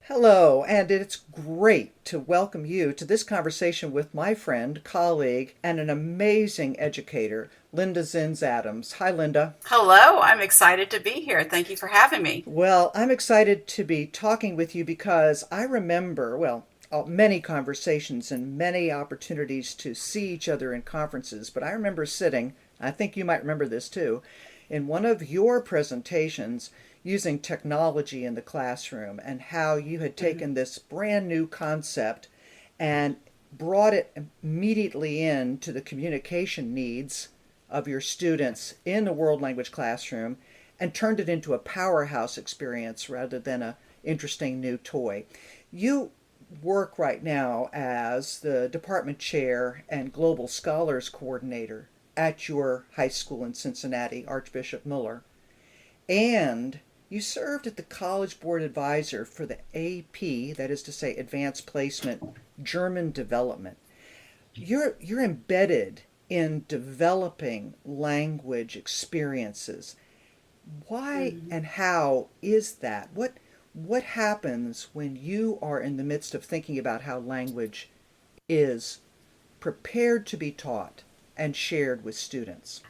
Hello, and it's great to welcome you to this conversation with my friend, colleague, and an amazing educator, Linda Zins Adams. Hi, Linda. Hello, I'm excited to be here. Thank you for having me. Well, I'm excited to be talking with you because I remember, many conversations and many opportunities to see each other in conferences, but I remember sitting, I think you might remember this too, in one of your presentations using technology in the classroom and how you had Mhm. taken this brand new concept and brought it immediately into the communication needs of your students in the world language classroom and turned it into a powerhouse experience rather than a interesting new toy. You work right now as the department chair and global scholars coordinator at your high school in Cincinnati, Archbishop Muller, and you served as the College Board Advisor for the AP, that is to say, Advanced Placement German Development. You're embedded in developing language experiences. Why Mhm. and how is that? What happens when you are in the midst of thinking about how language is prepared to be taught and shared with students?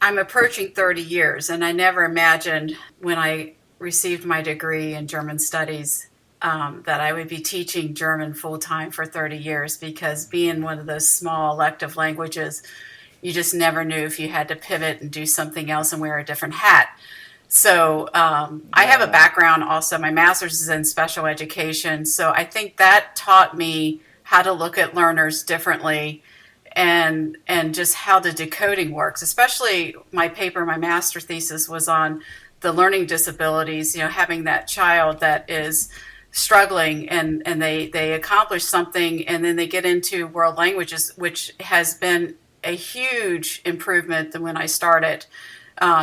I'm approaching 30 years, and I never imagined when I received my degree in German studies that I would be teaching German full time for 30 years because being one of those small elective languages, you just never knew if you had to pivot and do something else and wear a different hat. So I have a Yeah. background also. My master's is in special education. So I think that taught me how to look at learners differently and just how the decoding works. Especially my paper, my master thesis was on the learning disabilities, having that child that is struggling and they accomplish something and then they get into world languages, which has been a huge improvement than when I started,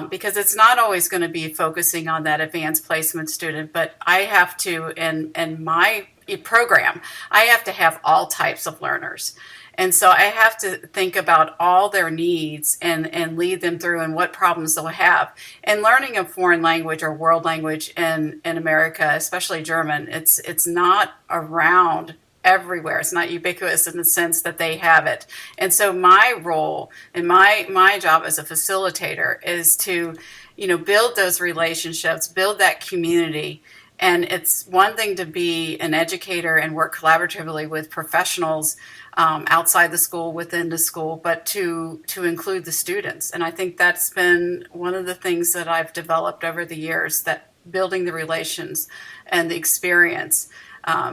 because it's not always going to be focusing on that advanced placement student, but I have to, in my program, I have to have all types of learners. And so I have to think about all their needs and lead them through and what problems they'll have. And learning a foreign language or world language in America, especially German, it's not around everywhere. It's not ubiquitous in the sense that they have it. And so my role and my job as a facilitator is to, build those relationships, build that community. And it's one thing to be an educator and work collaboratively with professionals outside the school, within the school, but to include the students. And I think that's been one of the things that I've developed over the years, that building the relations and the experience.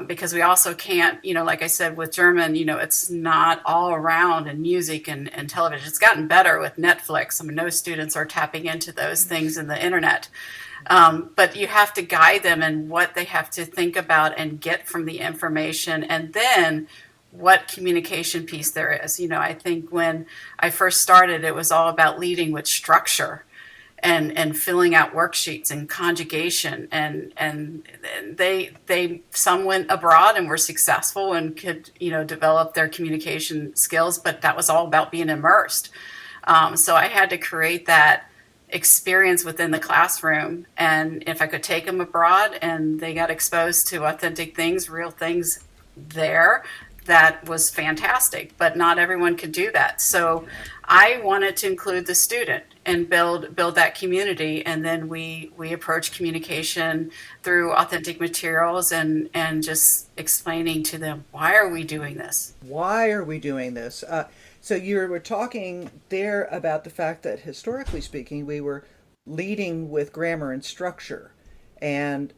Because we also can't, like I said, with German, it's not all around in music and television. It's gotten better with Netflix. I mean, no students are tapping into those things in the internet. But you have to guide them in what they have to think about and get from the information, and then what communication piece there is. I think when I first started, it was all about leading with structure and filling out worksheets and conjugation, and they some went abroad and were successful and could develop their communication skills, but that was all about being immersed. So I had to create that experience within the classroom, and if I could take them abroad and they got exposed to authentic things, real things there, that was fantastic. But not everyone could do that, so I wanted to include the student and build that community. And then we approach communication through authentic materials and just explaining to them, why are we doing this. Why are we doing this? So you were talking there about the fact that historically speaking, we were leading with grammar and structure. And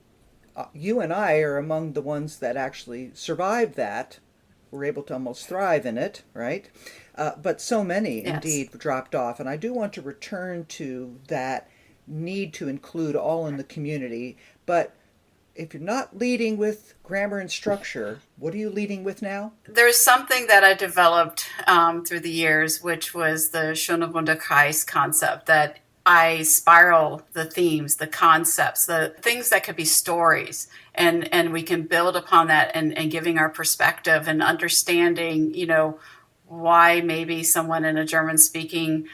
you and I are among the ones that actually survived that, were able to almost thrive in it, right? But so many Yes. indeed dropped off. And I do want to return to that need to include all in the community. But if you're not leading with grammar and structure, what are you leading with now? There's something that I developed through the years, which was the Schöne Wunderkreis concept, that I spiral the themes, the concepts, the things that could be stories, and we can build upon that and giving our perspective and understanding, why maybe someone in a German speaking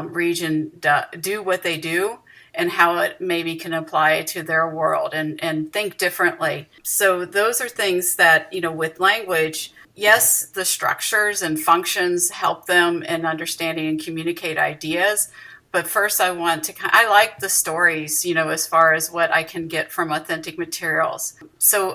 region do what they do, and how it maybe can apply to their world and think differently. So those are things that, with language, yes, the structures and functions help them in understanding and communicate ideas. But first, I like the stories, as far as what I can get from authentic materials. So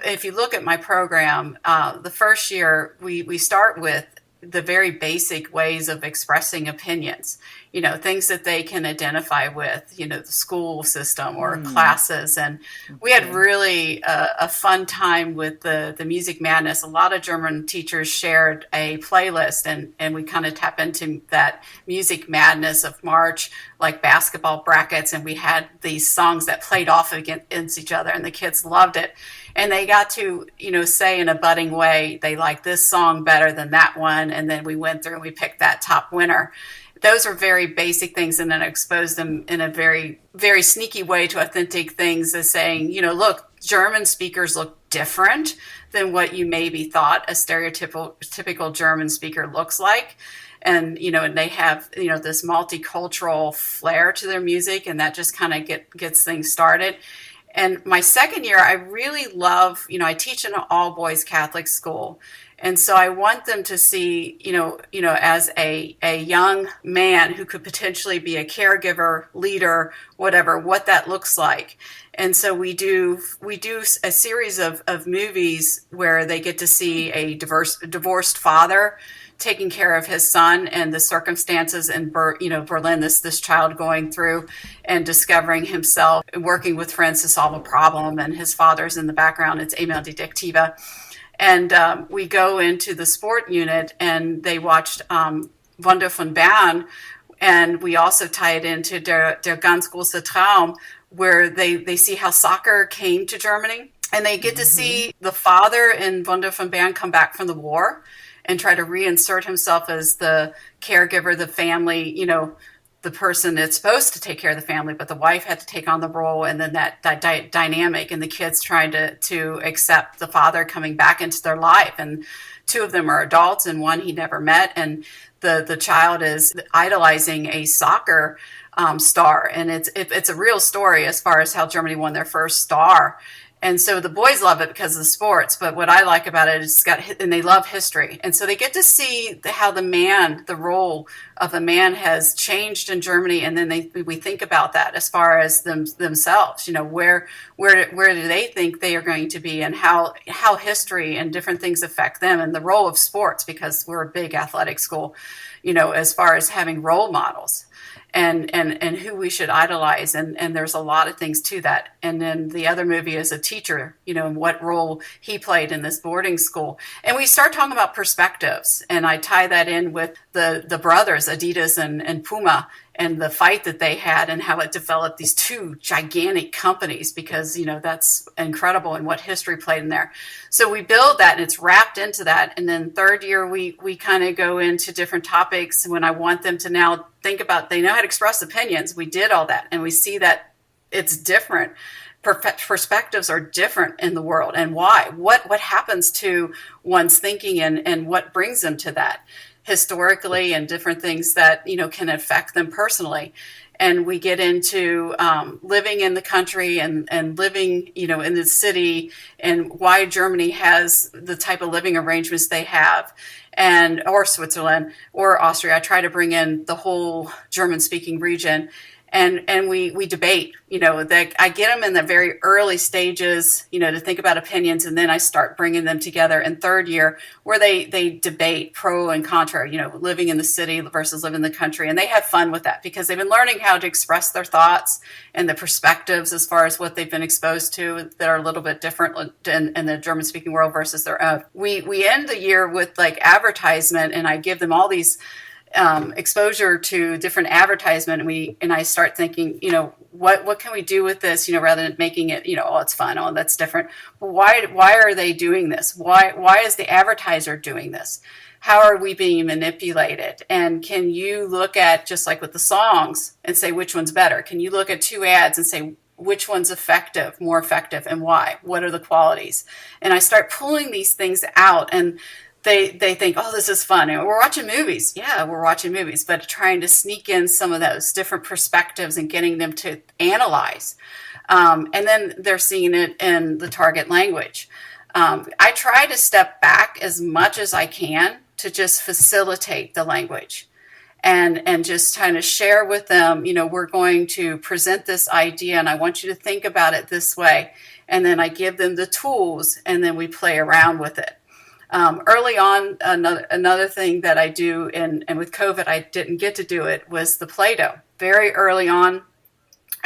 if you look at my program, the first year, we start with the very basic ways of expressing opinions, things that they can identify with, the school system or classes. And we had really a fun time with the Music Madness. A lot of German teachers shared a playlist, and we kind of tap into that Music Madness of March, like basketball brackets. And we had these songs that played off against each other, and the kids loved it. And they got to, say in a budding way, they like this song better than that one. And then we went through and we picked that top winner. Those are very basic things, and then expose them in a very, very sneaky way to authentic things, as saying, look, German speakers look different than what you maybe thought a stereotypical German speaker looks like. And, and they have, this multicultural flair to their music, and that just kind of gets things started. And my second year, I really love, I teach in an all-boys Catholic school. And so I want them to see, as a young man who could potentially be a caregiver, leader, whatever, what that looks like. And so we do a series of movies where they get to see a divorced father taking care of his son and the circumstances in Berlin, this child going through and discovering himself and working with friends to solve a problem. And his father's in the background. It's Emil Detektive. And we go into the sport unit, and they watched Wunder von Bern. And we also tie it into Der ganz große Traum, where they see how soccer came to Germany. And they get to see the father in Wunder von Bern come back from the war and try to reinsert himself as the caregiver, the family, the person that's supposed to take care of the family, but the wife had to take on the role. And then that dynamic, and the kids trying to accept the father coming back into their life. And two of them are adults, and one he never met. And the child is idolizing a soccer star. And it's a real story as far as how Germany won their first star. And so the boys love it because of the sports. But what I like about it is and they love history. And so they get to see how the role of a man has changed in Germany. And then we think about that as far as themselves, where do they think they are going to be, and how history and different things affect them, and the role of sports, because we're a big athletic school, as far as having role models. And who we should idolize. And there's a lot of things to that. And then the other movie is a teacher, and what role he played in this boarding school. And we start talking about perspectives. And I tie that in with the brothers, Adidas and Puma, and the fight that they had, and how it developed these two gigantic companies, because, that's incredible, and what history played in there. So we build that, and it's wrapped into that. And then third year, we kind of go into different topics when I want them to now think about, they know how to express opinions. We did all that, and we see that it's different. Perspectives are different in the world, and why? What happens to one's thinking, and what brings them to that historically, and different things that, can affect them personally. And we get into living in the country and living, in the city, and why Germany has the type of living arrangements they have, or Switzerland or Austria. I try to bring in the whole German-speaking region. And we debate, that I get them in the very early stages, to think about opinions. And then I start bringing them together in third year, where they debate pro and contra, living in the city versus living in the country. And they have fun with that, because they've been learning how to express their thoughts and the perspectives as far as what they've been exposed to that are a little bit different in the German speaking world versus their own. We end the year with like advertisement, and I give them all these exposure to different advertisement, and I start thinking, what can we do with this, rather than making it, oh, it's fun, oh, that's different. But why are they doing this? Why is the advertiser doing this? How are we being manipulated? And can you look at, just like with the songs, and say which one's better? Can you look at two ads and say which one's more effective, and why? What are the qualities? And I start pulling these things out, and they think, oh, this is fun. And we're watching movies. Yeah, we're watching movies, but trying to sneak in some of those different perspectives and getting them to analyze. And then they're seeing it in the target language. I try to step back as much as I can to just facilitate the language and just kind of share with them, we're going to present this idea and I want you to think about it this way. And then I give them the tools and then we play around with it. Early on, another thing that I do, and with COVID, I didn't get to do it, was the Play-Doh. Very early on,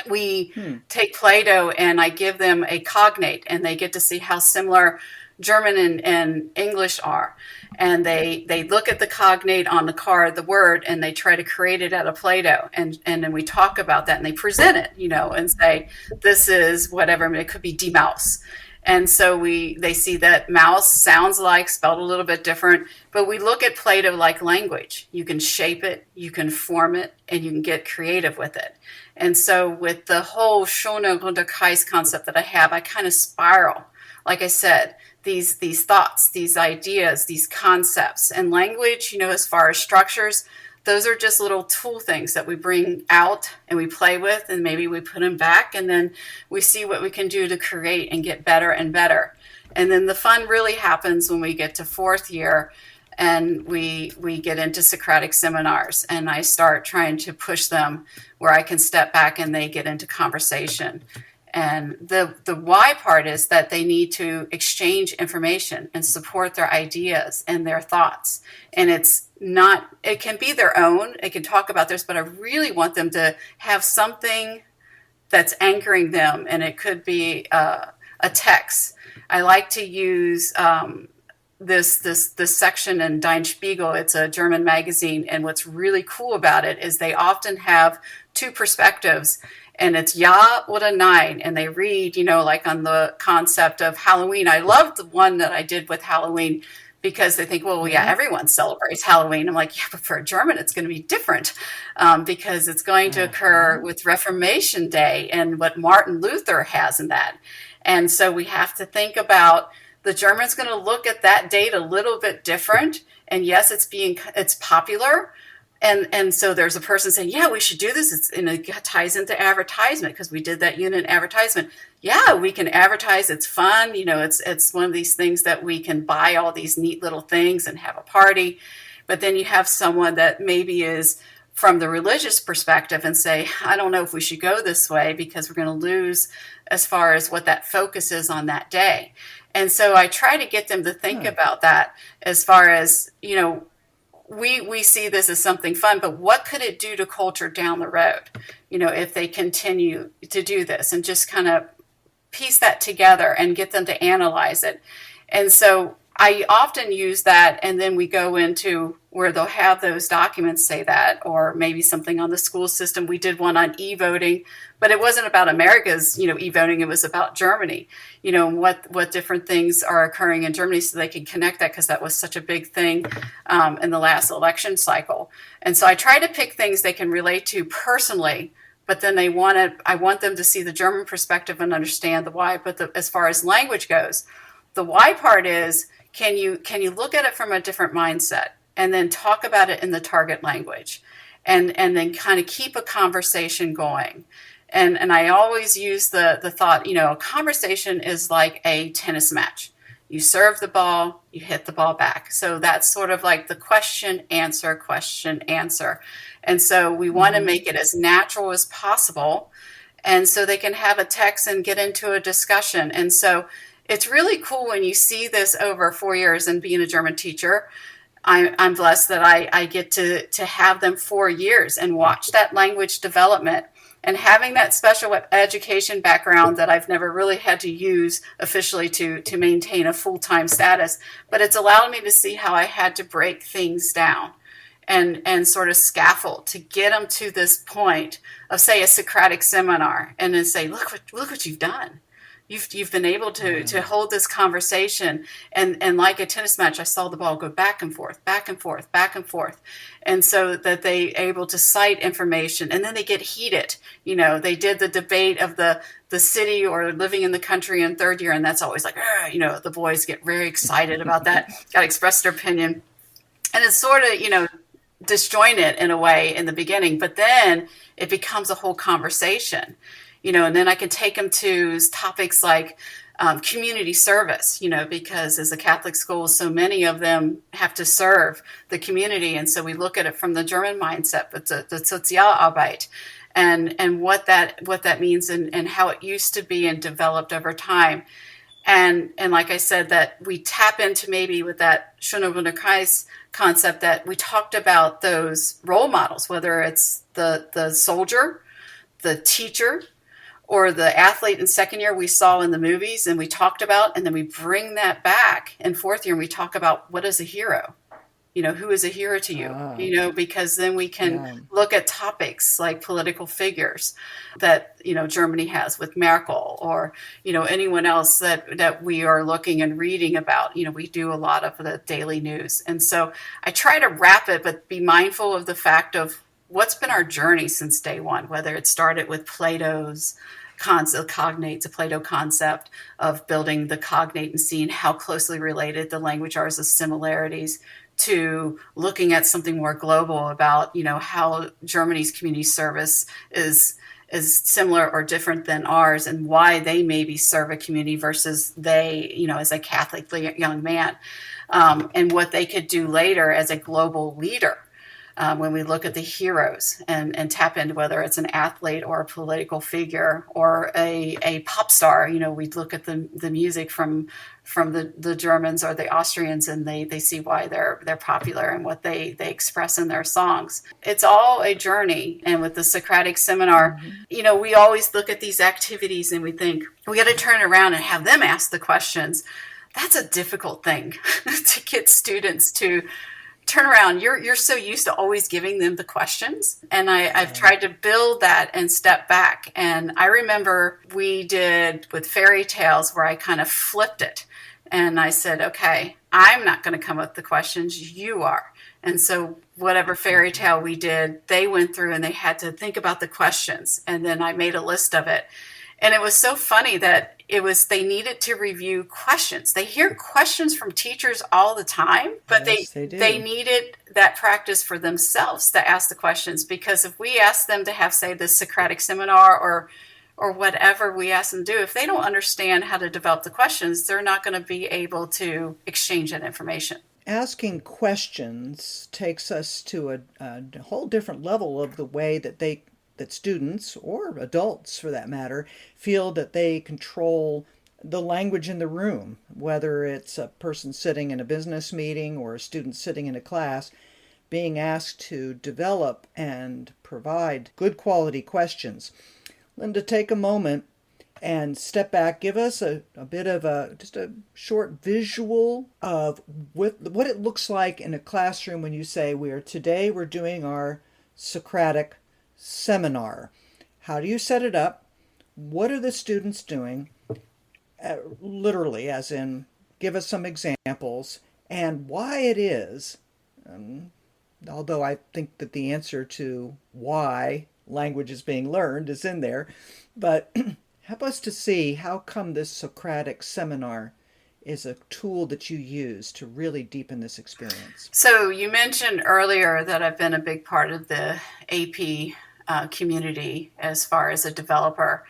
we take Play-Doh and I give them a cognate and they get to see how similar German and English are. And they look at the cognate on the card, the word, and they try to create it out of Play-Doh. And then we talk about that and they present it, and say, this is whatever. I mean, it could be demouse. And so they see that mouse sounds like, spelled a little bit different, but we look at Play-Doh like language. You can shape it, you can form it, and you can get creative with it. And so with the whole Schöner runder Kreis concept that I have, I kind of spiral, like I said, these thoughts, these ideas, these concepts, and language, as far as structures, those are just little tool things that we bring out and we play with, and maybe we put them back, and then we see what we can do to create and get better and better. And then the fun really happens when we get to fourth year and we get into Socratic seminars, and I start trying to push them where I can step back and they get into conversation. And the why part is that they need to exchange information and support their ideas and their thoughts. And it can be their own, it can talk about theirs, but I really want them to have something that's anchoring them. And it could be a text. I like to use this section in Der Spiegel. It's a German magazine. And what's really cool about it is they often have two perspectives. And it's ja oder nein. And they read, like on the concept of Halloween. I love the one that I did with Halloween because they think, well, yeah, everyone celebrates Halloween. I'm like, yeah, but for a German, it's going to be different because it's going to occur with Reformation Day and what Martin Luther has in that. And so we have to think about the German's going to look at that date a little bit different. And yes, it's popular. And so there's a person saying, yeah, we should do this. It ties into advertisement because we did that unit advertisement. Yeah, we can advertise. It's fun. It's one of these things that we can buy all these neat little things and have a party. But then you have someone that maybe is from the religious perspective and say, I don't know if we should go this way because we're going to lose as far as what that focus is on that day. And so I try to get them to think about that as far as, we see this as something fun, but what could it do to culture down the road, if they continue to do this, and just kind of piece that together and get them to analyze it. And so I often use that, and then we go into where they'll have those documents say that, or maybe something on the school system. We did one on e-voting, but it wasn't about America's, e-voting. It was about Germany, what different things are occurring in Germany, so they can connect that because that was such a big thing in the last election cycle. And so I try to pick things they can relate to personally, but then I want them to see the German perspective and understand the why. But as far as language goes, the why part is, can you look at it from a different mindset and then talk about it in the target language and then kind of keep a conversation going. And I always use the thought, a conversation is like a tennis match. You serve the ball, you hit the ball back. So that's sort of like the question, answer. And so we want to make it as natural as possible. And so they can have a text and get into a discussion. And so it's really cool when you see this over 4 years and being a German teacher. I'm blessed that I get to have them 4 years and watch that language development. And having that special education background that I've never really had to use officially to maintain a full-time status, but it's allowed me to see how I had to break things down and sort of scaffold to get them to this point of, say, a Socratic seminar, and then say, look what you've done. You've been able to hold this conversation, and like a tennis match, I saw the ball go back and forth, back and forth, back and forth, and so that they able to cite information, and then they get heated. They did the debate of the city or living in the country in third year, and that's always like, the boys get very excited about that, got to express their opinion, and it's sort of disjointed in a way in the beginning, but then it becomes a whole conversation. And then I can take them to topics like community service, because as a Catholic school, so many of them have to serve the community. And so we look at it from the German mindset, but the Sozialarbeit, and what that means, and how it used to be and developed over time. And like I said, that we tap into maybe with that Schöner Wunderkreis concept, that we talked about those role models, whether it's the soldier, the teacher, or the athlete in second year we saw in the movies and we talked about, and then we bring that back in fourth year and we talk about what is a hero, who is a hero to you, because then we can look at topics like political figures that, Germany has with Merkel, or, anyone else that we are looking and reading about. We do a lot of the daily news. And so I try to wrap it, but be mindful of the fact of what's been our journey since day one, whether it started with Plato's cognates, a Plato concept of building the cognate and seeing how closely related the language are as similarities, to looking at something more global about, how Germany's community service is similar or different than ours, and why they maybe serve a community versus they, as a Catholic young man, and what they could do later as a global leader. When we look at the heroes and tap into whether it's an athlete or a political figure or a pop star, we look at the music from the Germans or the Austrians, and they see why they're popular and what they express in their songs. It's all a journey. And with the Socratic seminar, we always look at these activities and we think we got to turn around and have them ask the questions. That's a difficult thing to get students to turn around. You're so used to always giving them the questions. And I've tried to build that and step back. And I remember we did with fairy tales where I kind of flipped it. And I said, okay, I'm not going to come up with the questions, you are. And so whatever fairy tale we did, they went through and they had to think about the questions. And then I made a list of it. And it was so funny that they needed to review questions. They hear questions from teachers all the time, but yes, they needed that practice for themselves to ask the questions. Because if we ask them to have, say, the Socratic seminar or whatever we ask them to do, if they don't understand how to develop the questions, they're not going to be able to exchange that information. Asking questions takes us to a whole different level of the way that students, or adults for that matter, feel that they control the language in the room, whether it's a person sitting in a business meeting or a student sitting in a class, being asked to develop and provide good quality questions. Linda, take a moment and step back. Give us a bit of just a short visual of what it looks like in a classroom when you say today we're doing our Socratic seminar. How do you set it up? What are the students doing? Literally, as in, give us some examples and why it is, although I think that the answer to why language is being learned is in there, but help us to see how come this Socratic seminar is a tool that you use to really deepen this experience. So you mentioned earlier that I've been a big part of the AP community as far as a developer.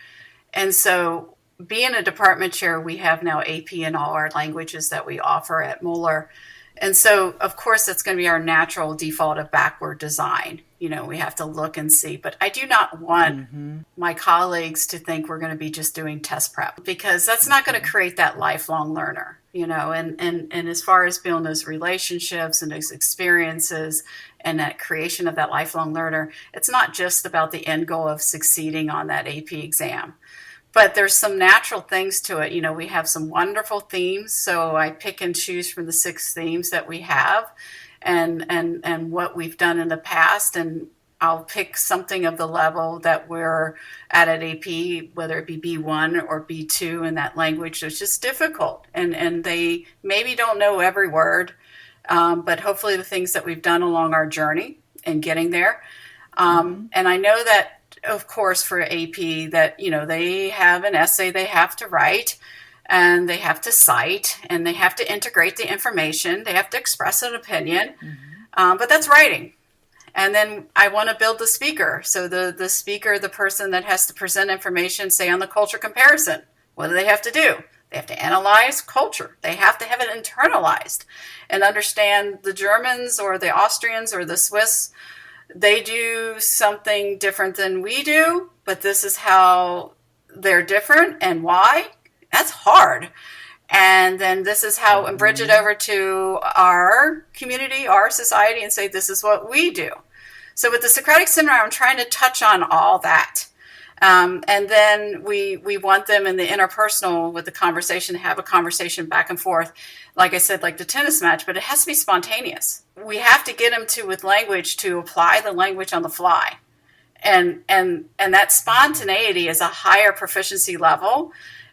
And so being a department chair, we have now AP in all our languages that we offer at Moeller. And so, of course, that's going to be our natural default of backward design. We have to look and see. But I do not want my colleagues to think we're going to be just doing test prep, because that's not going to create that lifelong learner, and as far as building those relationships and those experiences and that creation of that lifelong learner, it's not just about the end goal of succeeding on that AP exam. But there's some natural things to it. We have some wonderful themes. So I pick and choose from the 6 themes that we have and what we've done in the past. And I'll pick something of the level that we're at AP, whether it be B1 or B2 in that language. It's just difficult. And they maybe don't know every word, but hopefully the things that we've done along our journey and getting there. And I know that, of course, for AP that, they have an essay they have to write, and they have to cite, and they have to integrate the information. They have to express an opinion, but that's writing. And then I want to build the speaker. So the speaker, the person that has to present information, say on the culture comparison, what do they have to do? They have to analyze culture. They have to have it internalized and understand the Germans or the Austrians or the Swiss. They do something different than we do, but this is how they're different and why. That's hard. And then this is how, and bridge it over to our community, our society, and say, this is what we do. So with the Socratic Seminar, I'm trying to touch on all that. And then we want them in the interpersonal with the conversation, to have a conversation back and forth, like I said, like the tennis match, but it has to be spontaneous. We have to get them to, with language, to apply the language on the fly. And that spontaneity is a higher proficiency level.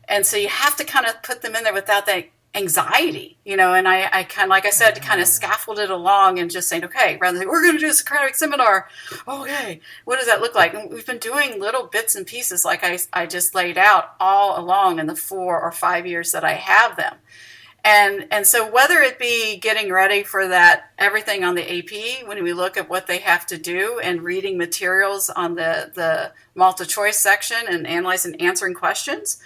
And so you have to kind of put them in there without that anxiety, and I kind of, like I said, kind of scaffold it along and just saying, okay, rather than we're going to do a Socratic seminar. Okay, what does that look like? And we've been doing little bits and pieces like I just laid out all along in the 4 or 5 years that I have them. And so whether it be getting ready for that, everything on the AP, when we look at what they have to do and reading materials on the multiple choice section and analyzing and answering questions.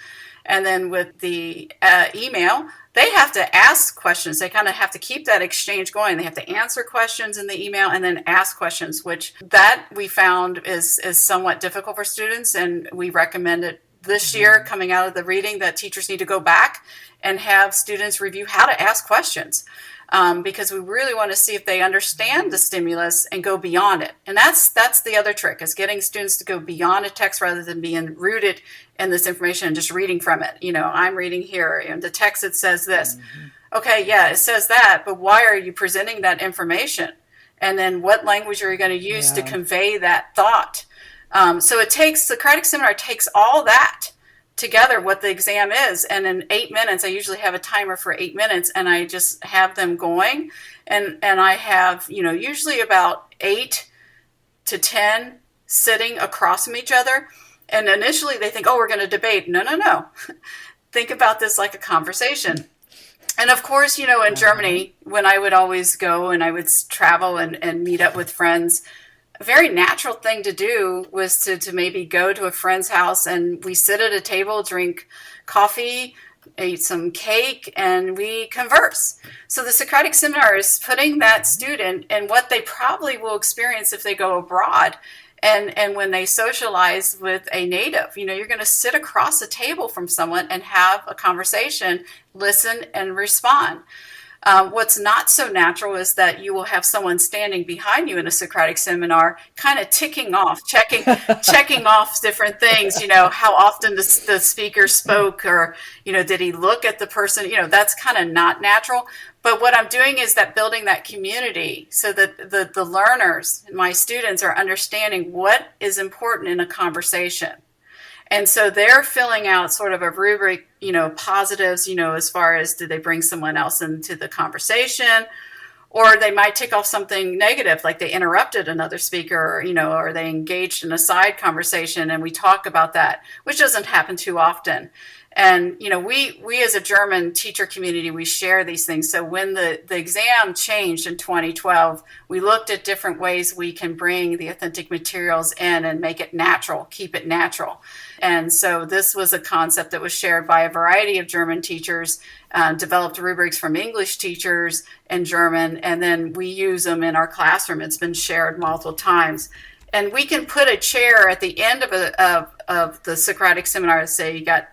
And then with the email, they have to ask questions. They kind of have to keep that exchange going. They have to answer questions in the email and then ask questions, which that we found is somewhat difficult for students. And we recommend it this year, coming out of the reading, that teachers need to go back and have students review how to ask questions. Because we really want to see if they understand the stimulus and go beyond it. And that's the other trick, is getting students to go beyond a text rather than being rooted in this information and just reading from it. I'm reading here, and the text, it says this. Okay, yeah, it says that, but why are you presenting that information? And then what language are you going to use to convey that thought? So it takes, the Socratic Seminar takes all that together, what the exam is, and in 8 minutes, I usually have a timer for 8 minutes, and I just have them going, and I have usually about 8 to 10 sitting across from each other. And initially they think, oh, we're going to debate. No. Think about this like a conversation. And of course, in Germany, when I would always go and I would travel and meet up with friends, a very natural thing to do was to maybe go to a friend's house and we sit at a table, drink coffee, eat some cake, and we converse. So the Socratic Seminar is putting that student in what they probably will experience if they go abroad. And when they socialize with a native, you're going to sit across a table from someone and have a conversation, listen, and respond. What's not so natural is that you will have someone standing behind you in a Socratic Seminar, kind of ticking off, checking off different things, how often the speaker spoke, or, did he look at the person? That's kind of not natural. But what I'm doing is that building that community so that the learners, my students, are understanding what is important in a conversation. And so they're filling out sort of a rubric, positives, as far as did they bring someone else into the conversation, or they might tick off something negative, like they interrupted another speaker, or they engaged in a side conversation, and we talk about that, which doesn't happen too often. And, we as a German teacher community, we share these things. So when the exam changed in 2012, we looked at different ways we can bring the authentic materials in and make it natural, keep it natural. And so this was a concept that was shared by a variety of German teachers, developed rubrics from English teachers and German, and then we use them in our classroom. It's been shared multiple times. And we can put a chair at the end of the Socratic Seminar. Say you got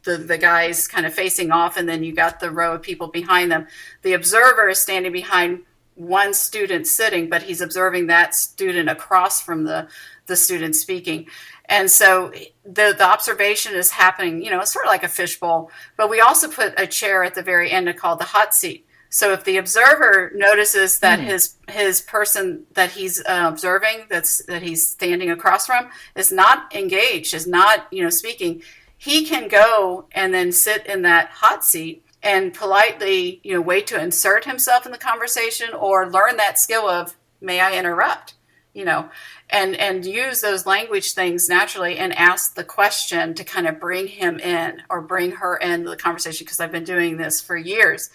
the guys kind of facing off, and then you got the row of people behind them. The observer is standing behind one student sitting, but he's observing that student across from the student speaking. And so the observation is happening, it's sort of like a fishbowl, but we also put a chair at the very end called the hot seat. So if the observer notices that his person that he's observing, that he's standing across from, is not engaged, is not speaking, he can go and then sit in that hot seat and politely wait to insert himself in the conversation, or learn that skill of, may I interrupt, and use those language things naturally, and ask the question to kind of bring him in or bring her into the conversation, because I've been doing this for years.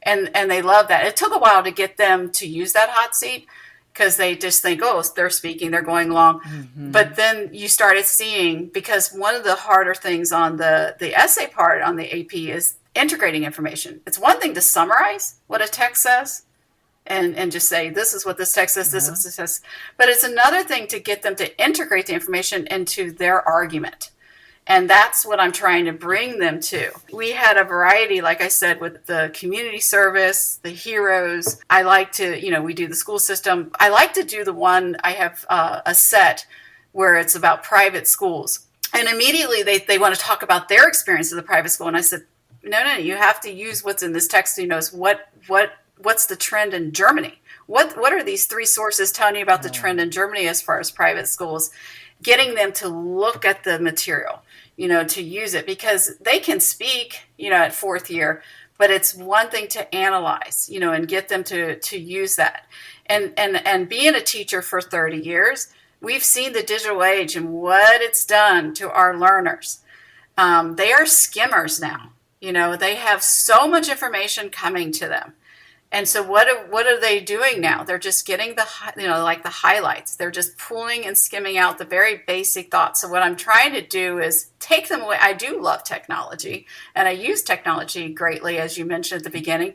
And they love that. It took a while to get them to use that hot seat, because they just think, oh, they're speaking, they're going along. Mm-hmm. But then you started seeing, because one of the harder things on the essay part on the AP is integrating information. It's one thing to summarize what a text says and just say, this is what this text says, this is what this says. But it's another thing to get them to integrate the information into their argument. And that's what I'm trying to bring them to. We had a variety, like I said, with the community service, the heroes. I like to, we do the school system. I like to do the one, I have a set where it's about private schools. And immediately they want to talk about their experience of the private school. And I said, no, you have to use what's in this text. What's the trend in Germany? What are these 3 sources telling you about the trend in Germany as far as private schools? Getting them to look at the material, to use it, because they can speak, at 4th year, but it's one thing to analyze, and get them to use that. And being a teacher for 30 years, we've seen the digital age and what it's done to our learners. They are skimmers now. They have so much information coming to them. And so what are they doing now? They're just getting the highlights. They're just pulling and skimming out the very basic thoughts. So what I'm trying to do is take them away. I do love technology, and I use technology greatly, as you mentioned at the beginning.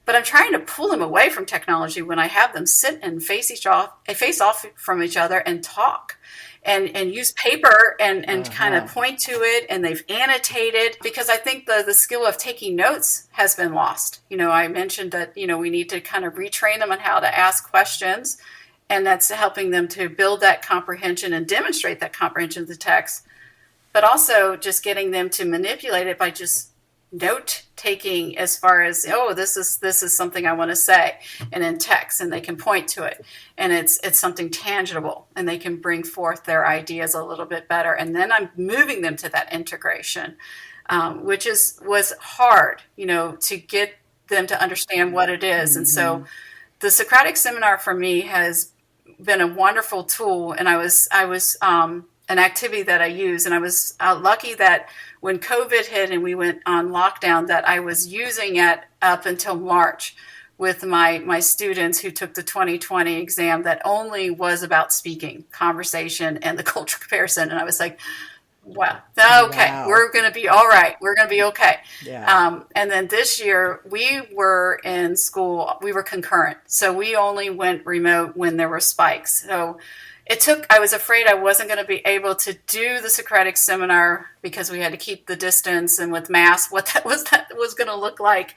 But I'm trying to pull them away from technology when I have them sit and face off from each other and talk. And use paper and kind of point to it, and they've annotated, because I think the skill of taking notes has been lost. I mentioned that, we need to kind of retrain them on how to ask questions, and that's helping them to build that comprehension and demonstrate that comprehension of the text, but also just getting them to manipulate it by just note taking, as far as, this is something I want to say, and in text, and they can point to it, and it's something tangible, and they can bring forth their ideas a little bit better. And then I'm moving them to that integration, which was hard, to get them to understand what it is. And so the Socratic seminar for me has been a wonderful tool, and I was an activity that I use, and I was lucky that when COVID hit and we went on lockdown, that I was using it up until March with my students who took the 2020 exam that only was about speaking, conversation, and the cultural comparison. And I was like, wow, okay, wow. We're going to be all right. We're going to be okay. Yeah. And then this year we were in school, we were concurrent. So we only went remote when there were spikes. So I was afraid I wasn't going to be able to do the Socratic seminar because we had to keep the distance, and with masks, what that was going to look like.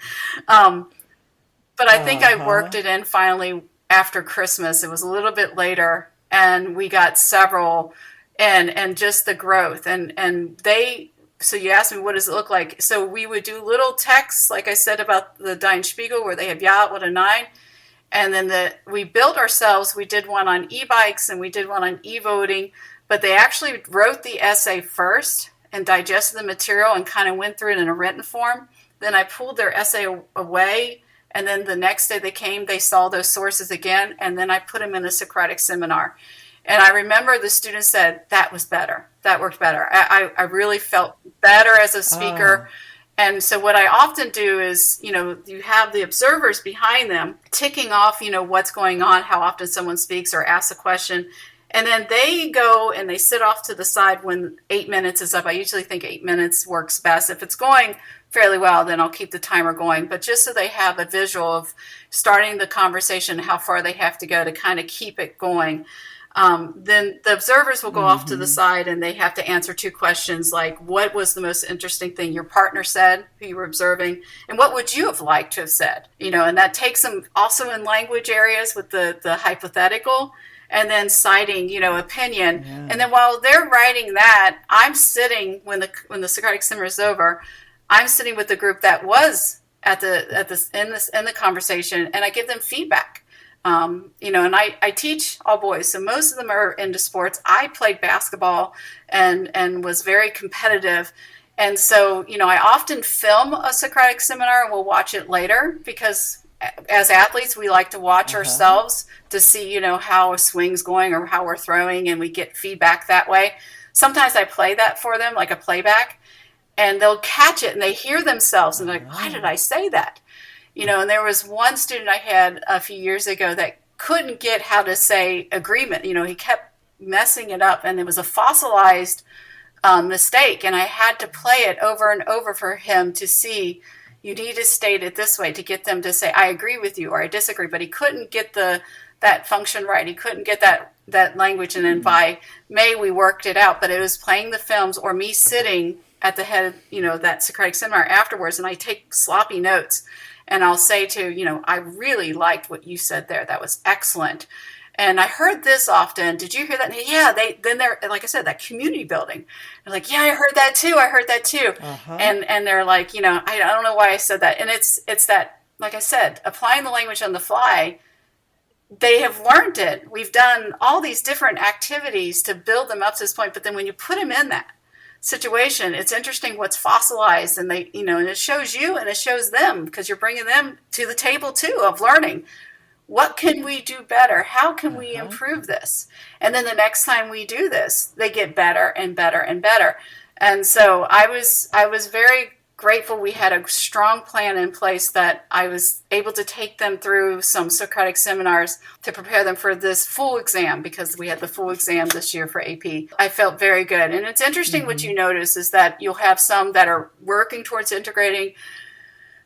But I think I worked it in finally after Christmas. It was a little bit later, and we got several, and just the growth. So you asked me, what does it look like? So we would do little texts, like I said about the Dein Spiegel, where they have Ja, what a nine. And then we built ourselves. We did one on e-bikes, and we did one on e-voting, but they actually wrote the essay first and digested the material and kind of went through it in a written form. Then I pulled their essay away, and then the next day they saw those sources again, and then I put them in a Socratic seminar. And I remember the students said, that was better. That worked better. I really felt better as a speaker. And so what I often do is, you have the observers behind them ticking off, what's going on, how often someone speaks or asks a question. And then they go and they sit off to the side when 8 minutes is up. I usually think 8 minutes works best. If it's going fairly well, then I'll keep the timer going. But just so they have a visual of starting the conversation, how far they have to go to kind of keep it going. Then the observers will go off to the side, and they have to answer 2 questions, like, what was the most interesting thing your partner said, who you were observing, and what would you have liked to have said? And that takes them also in language areas with the hypothetical, and then citing, opinion. Yeah. And then while they're writing that, I'm sitting, when the Socratic seminar is over, I'm sitting with the group that was in the conversation, and I give them feedback. And I teach all boys, so most of them are into sports. I played basketball and was very competitive. And so, I often film a Socratic seminar and we'll watch it later because as athletes, we like to watch ourselves to see, how a swing's going or how we're throwing, and we get feedback that way. Sometimes I play that for them, like a playback, and they'll catch it and they hear themselves and they're like, why did I say that? And there was one student I had a few years ago that couldn't get how to say agreement. He kept messing it up, and it was a fossilized mistake, and I had to play it over and over for him to see, you need to state it this way to get them to say, I agree with you or I disagree. But he couldn't get that function right. He couldn't get that language. And then by May, we worked it out. But it was playing the films or me sitting at the head of, that Socratic seminar afterwards, and I take sloppy notes. And I'll say I really liked what you said there. That was excellent. And I heard this often. Did you hear that? Yeah, they're, like I said, that community building. They're like, yeah, I heard that too. And they're like, I don't know why I said that. And it's that, like I said, applying the language on the fly. They have learned it. We've done all these different activities to build them up to this point. But then when you put them in that situation, it's interesting what's fossilized, and they, and it shows you and it shows them, because you're bringing them to the table too of learning. What can we do better? How can we improve this? And then the next time we do this, they get better and better and better. And so I was very grateful we had a strong plan in place that I was able to take them through some Socratic seminars to prepare them for this full exam, because we had the full exam this year for AP. I felt very good. And it's interesting what you notice is that you'll have some that are working towards integrating.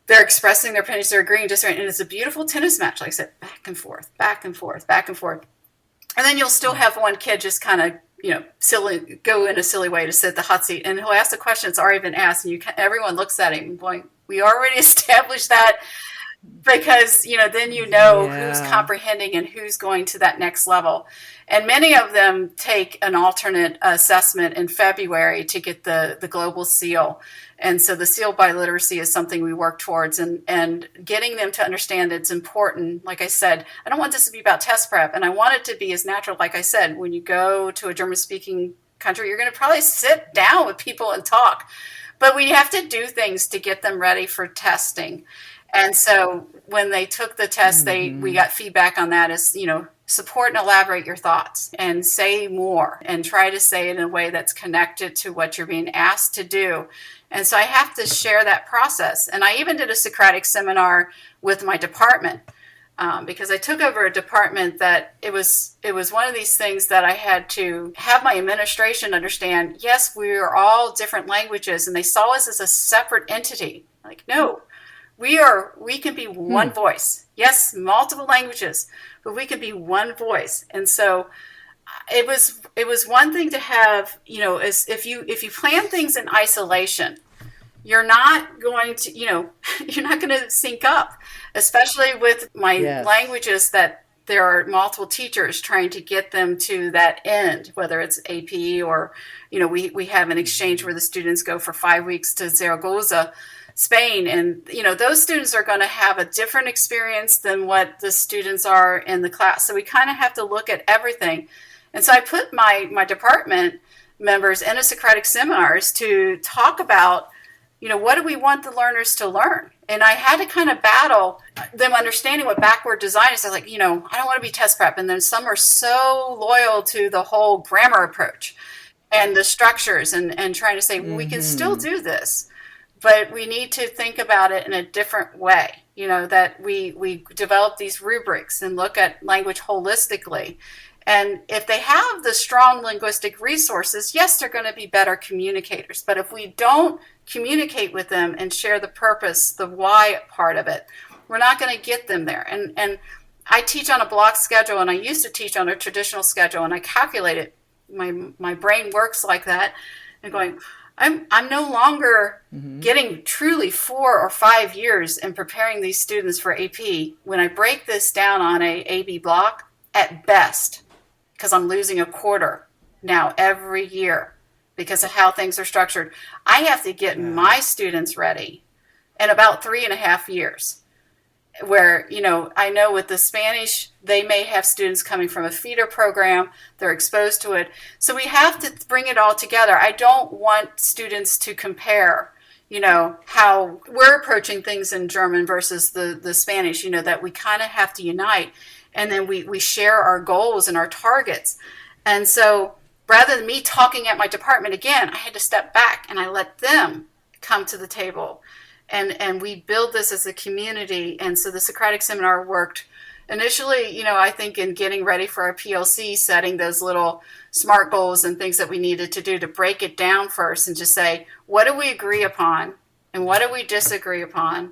They're expressing their opinions, they're agreeing, disagreeing, and it's a beautiful tennis match. Like I said, back and forth, back and forth, back and forth. And then you'll still have one kid just kind of, go in a silly way to sit at the hot seat, and he'll ask the question that's already been asked, and everyone looks at him going, we already established that, because, then who's comprehending and who's going to that next level. And many of them take an alternate assessment in February to get the global seal. And so the seal by literacy is something we work towards, and getting them to understand it's important. Like I said, I don't want this to be about test prep, and I want it to be as natural. Like I said, when you go to a German-speaking country, you're going to probably sit down with people and talk. But we have to do things to get them ready for testing. And so when they took the test, we got feedback on that as, support and elaborate your thoughts and say more and try to say it in a way that's connected to what you're being asked to do. And so I have to share that process. And I even did a Socratic seminar with my department because I took over a department that it was one of these things that I had to have my administration understand. Yes, we are all different languages, and they saw us as a separate entity. Like, no, we can be one voice. Yes, multiple languages, but we can be one voice. And so it was one thing to have, as if you plan things in isolation, you're not going to, you're not going to sync up, especially with my languages that there are multiple teachers trying to get them to that end, whether it's AP or, we have an exchange where the students go for 5 weeks to Zaragoza, Spain. And, those students are going to have a different experience than what the students are in the class. So we kind of have to look at everything. And so I put my department members in a Socratic seminars to talk about, what do we want the learners to learn? And I had to kind of battle them understanding what backward design is. I was like, I don't want to be test prep. And then some are so loyal to the whole grammar approach and the structures and trying to say, we can still do this, but we need to think about it in a different way. That we develop these rubrics and look at language holistically. And if they have the strong linguistic resources, yes, they're going to be better communicators. But if we don't communicate with them and share the purpose, the why part of it, we're not going to get them there. And I teach on a block schedule, and I used to teach on a traditional schedule, and I calculate it. My brain works like that, and going, I'm no longer getting truly 4 or 5 years in preparing these students for AP. When I break this down on a AB block, at best, because I'm losing a quarter now every year because of how things are structured, I have to get my students ready in about 3.5 years. Where, I know with the Spanish, they may have students coming from a feeder program, they're exposed to it. So we have to bring it all together. I don't want students to compare, how we're approaching things in German versus the Spanish, that we kind of have to unite. And then we share our goals and our targets. And so rather than me talking at my department again, I had to step back and I let them come to the table. And we build this as a community. And so the Socratic Seminar worked initially, I think in getting ready for our PLC, setting those little SMART goals and things that we needed to do to break it down first and just say, what do we agree upon? And what do we disagree upon?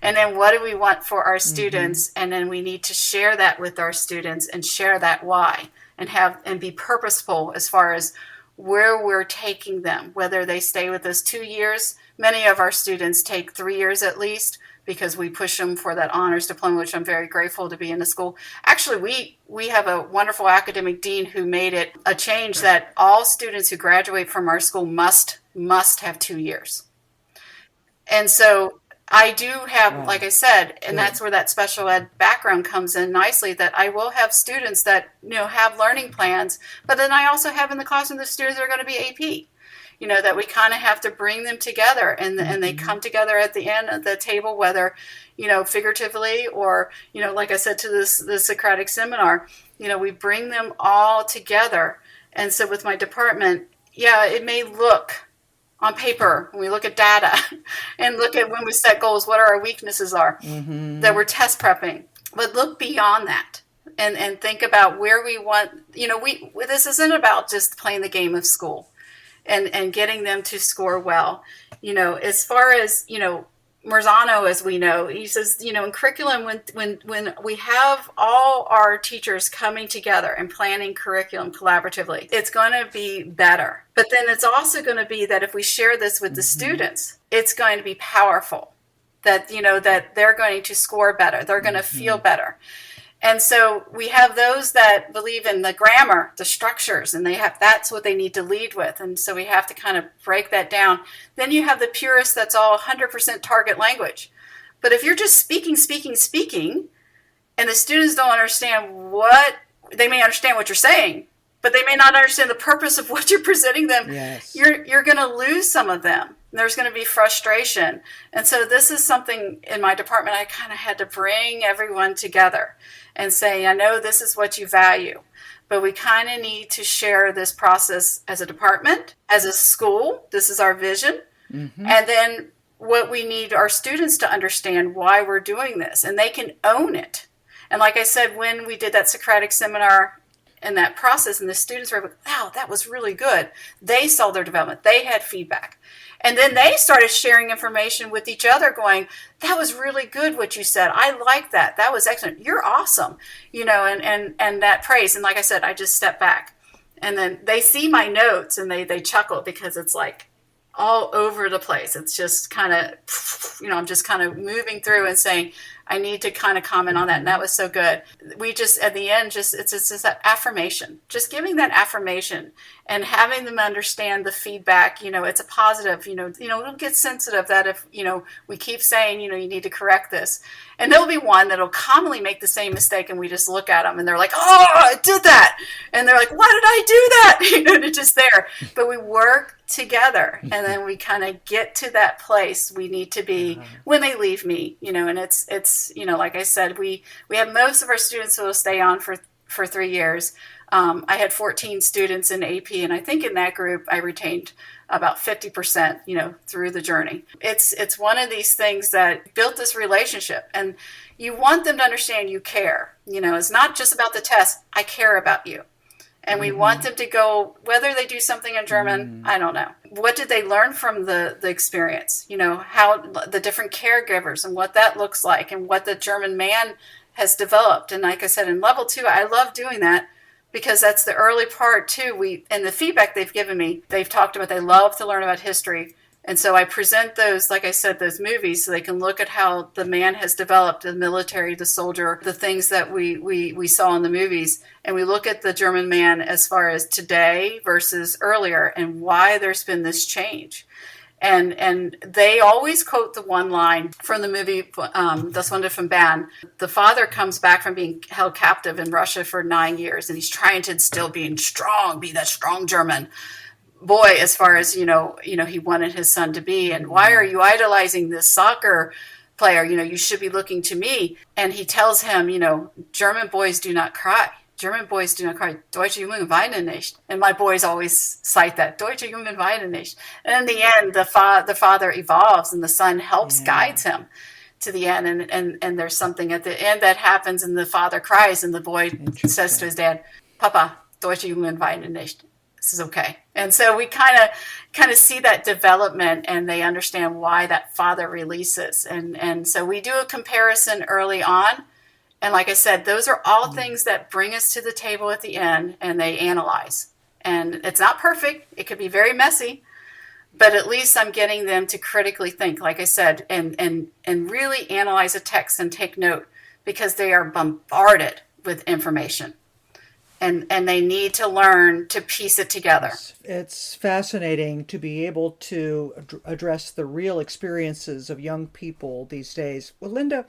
And then what do we want for our students? And then we need to share that with our students and share that why and be purposeful as far as where we're taking them, whether they stay with us 2 years. Many of our students take 3 years at least because we push them for that honors diploma, which I'm very grateful to be in the school. Actually, we have a wonderful academic dean who made it a change that all students who graduate from our school must have 2 years. And so I do have, like I said, and that's where that special ed background comes in nicely, that I will have students that, have learning plans, but then I also have in the classroom the students that are going to be AP, that we kind of have to bring them together and they come together at the end of the table, whether, figuratively or, like I said, to the Socratic Seminar, we bring them all together. And so with my department, it may look on paper, when we look at data and look at when we set goals, what our weaknesses are, that we're test prepping. But look beyond that and think about where we want, this isn't about just playing the game of school and getting them to score well. As far as, Marzano, as we know, he says, in curriculum, when we have all our teachers coming together and planning curriculum collaboratively, it's going to be better. But then it's also going to be that if we share this with the students, it's going to be powerful, that, that they're going to score better. They're going to feel better. And so we have those that believe in the grammar, the structures, and that's what they need to lead with. And so we have to kind of break that down. Then you have the purists that's all 100% target language. But if you're just speaking, and the students don't understand they may understand what you're saying, but they may not understand the purpose of what you're presenting them, you're going to lose some of them. There's going to be frustration. And so this is something in my department I kind of had to bring everyone together and say, I know this is what you value, but we kind of need to share this process as a department, as a school. This is our vision. And then what we need our students to understand why we're doing this, and they can own it. And like I said, when we did that Socratic Seminar and that process, and the students were like, wow, that was really good. They saw their development. They had feedback. And then they started sharing information with each other going, that was really good what you said. I like that. That was excellent. You're awesome. And that praise. And like I said, I just stepped back. And then they see my notes and they chuckle because it's like all over the place. It's just kind of, I'm just kind of moving through and saying, I need to kind of comment on that. And that was so good. We just, at the end, it's just that affirmation, just giving that affirmation and having them understand the feedback. It's a positive, it'll get sensitive that if, we keep saying, you need to correct this. And there'll be one that'll commonly make the same mistake. And we just look at them and they're like, oh, I did that. And they're like, why did I do that? It's just there. But we work together and then we kind of get to that place we need to be when they leave me, and it's like I said, we have most of our students who will stay on for 3 years. I had 14 students in AP, and I think in that group I retained about 50%, through the journey. It's one of these things that built this relationship, and you want them to understand you care. It's not just about the test. I care about you. And we want them to go, whether they do something in German, I don't know. What did they learn from the experience? How the different caregivers and what that looks like and what the German man has developed. And like I said, in level 2, I love doing that because that's the early part too. And the feedback they've given me, they've talked about, they love to learn about history. And so I present those, like I said, those movies so they can look at how the man has developed, the military, the soldier, the things that we saw in the movies. And we look at the German man as far as today versus earlier and why there's been this change. And they always quote the one line from the movie Das Wunder von Bern. The father comes back from being held captive in Russia for 9 years, and he's trying to instill being strong, be that strong German boy as far as he wanted his son to be. And why are you idolizing this soccer player? You should be looking to me. And he tells him, German boys do not cry. German boys do not cry. Deutsche Jungen weinen nicht. And my boys always cite that. Deutsche Jungen weinen nicht. And in the end, the father evolves and the son helps, guides him to the end. And there's something at the end that happens and the father cries and the boy says to his dad, Papa, Deutsche Jungen weinen nicht. This is okay. And so we kind of see that development, and they understand why that father releases. And so we do a comparison early on. And like I said, those are all things that bring us to the table at the end, and they analyze. And it's not perfect. It could be very messy, but at least I'm getting them to critically think, like I said, and really analyze a text and take note, because they are bombarded with information. And they need to learn to piece it together. It's fascinating to be able to address the real experiences of young people these days. Well, Linda,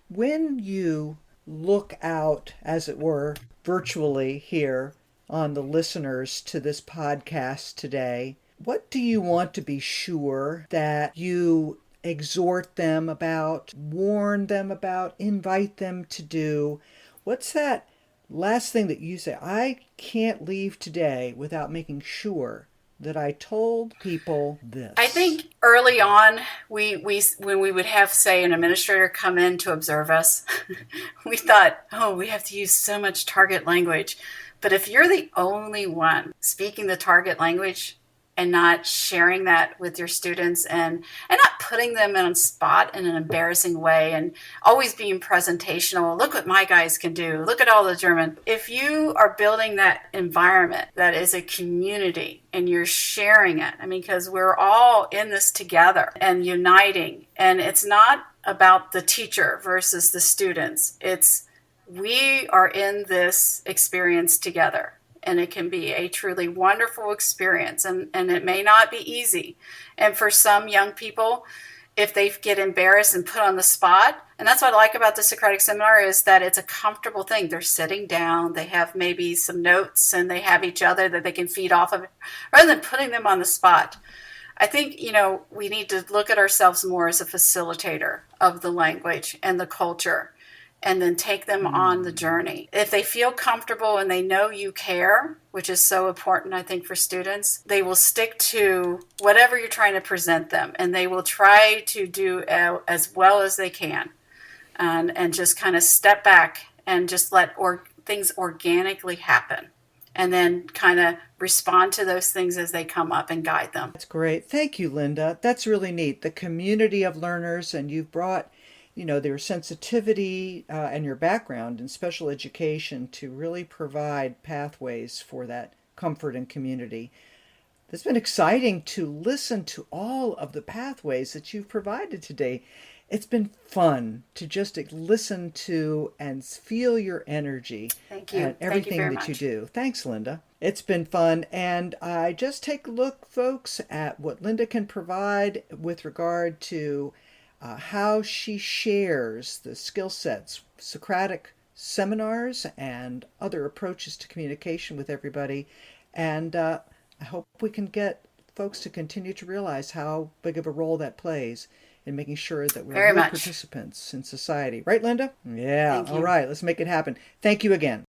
when you look out, as it were, virtually here on the listeners to this podcast today, what do you want to be sure that you exhort them about, warn them about, invite them to do? What's that last thing that you say? I can't leave today without making sure that I told people this. I think early on, we when we would have, say, an administrator come in to observe us, we thought, we have to use so much target language. But if you're the only one speaking the target language and not sharing that with your students and not putting them on spot in an embarrassing way and always being presentational, look what my guys can do, look at all the German. If you are building that environment that is a community and you're sharing it, because we're all in this together and uniting, and it's not about the teacher versus the students. It's we are in this experience together. And it can be a truly wonderful experience. And it may not be easy. And for some young people, if they get embarrassed and put on the spot, and that's what I like about the Socratic Seminar, is that it's a comfortable thing. They're sitting down, they have maybe some notes, and they have each other that they can feed off of, rather than putting them on the spot. I think, we need to look at ourselves more as a facilitator of the language and the culture, and then take them on the journey. If they feel comfortable and they know you care, which is so important, I think, for students, they will stick to whatever you're trying to present them, and they will try to do as well as they can, and just kind of step back and just let things organically happen, and then kind of respond to those things as they come up and guide them. That's great. Thank you, Linda. That's really neat. The community of learners, and you've brought their sensitivity and your background in special education to really provide pathways for that comfort and community. It's been exciting to listen to all of the pathways that you've provided today. It's been fun to just listen to and feel your energy. Thank you. And everything Thank you that you do. Thanks, Linda. It's been fun. And I just take a look, folks, at what Linda can provide with regard to how she shares the skill sets, Socratic seminars, and other approaches to communication with everybody. And I hope we can get folks to continue to realize how big of a role that plays in making sure that we're real participants in society. Right, Linda? Yeah. All right. Let's make it happen. Thank you again.